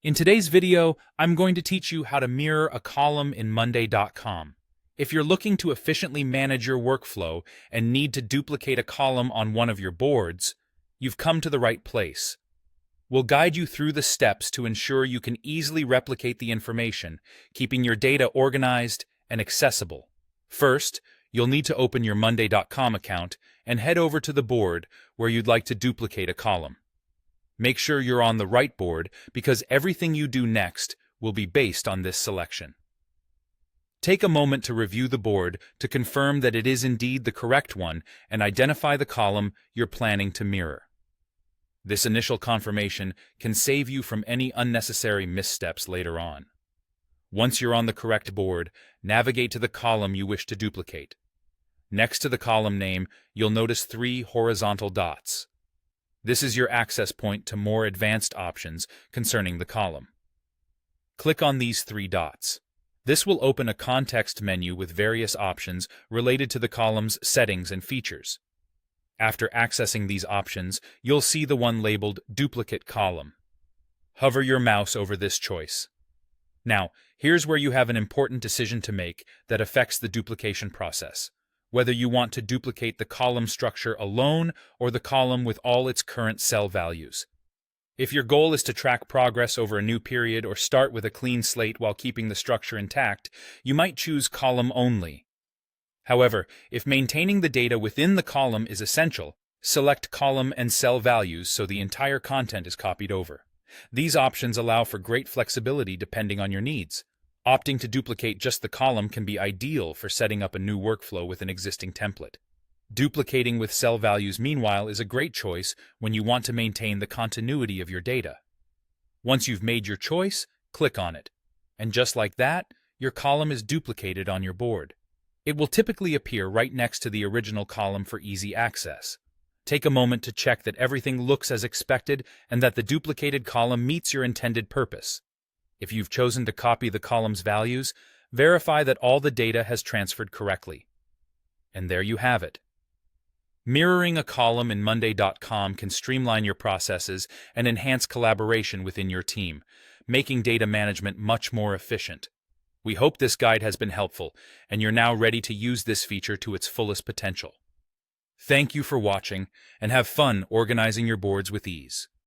In today's video, I'm going to teach you how to mirror a column in Monday.com. If you're looking to efficiently manage your workflow and need to duplicate a column on one of your boards, you've come to the right place. We'll guide you through the steps to ensure you can easily replicate the information, keeping your data organized and accessible. First, you'll need to open your Monday.com account and head over to the board where you'd like to duplicate a column. Make sure you're on the right board because everything you do next will be based on this selection. Take a moment to review the board to confirm that it is indeed the correct one and identify the column you're planning to mirror. This initial confirmation can save you from any unnecessary missteps later on. Once you're on the correct board, navigate to the column you wish to duplicate. Next to the column name, you'll notice 3 horizontal dots. This is your access point to more advanced options concerning the column. Click on these 3 dots. This will open a context menu with various options related to the column's settings and features. After accessing these options, you'll see the one labeled Duplicate Column. Hover your mouse over this choice. Now, here's where you have an important decision to make that affects the duplication process. Whether you want to duplicate the column structure alone or the column with all its current cell values. If your goal is to track progress over a new period or start with a clean slate while keeping the structure intact, you might choose column only. However, if maintaining the data within the column is essential, select column and cell values so the entire content is copied over. These options allow for great flexibility depending on your needs. Opting to duplicate just the column can be ideal for setting up a new workflow with an existing template. Duplicating with cell values, meanwhile, is a great choice when you want to maintain the continuity of your data. Once you've made your choice, click on it. And just like that, your column is duplicated on your board. It will typically appear right next to the original column for easy access. Take a moment to check that everything looks as expected and that the duplicated column meets your intended purpose. If you've chosen to copy the column's values, verify that all the data has transferred correctly. And there you have it. Mirroring a column in Monday.com can streamline your processes and enhance collaboration within your team, making data management much more efficient. We hope this guide has been helpful, and you're now ready to use this feature to its fullest potential. Thank you for watching, and have fun organizing your boards with ease.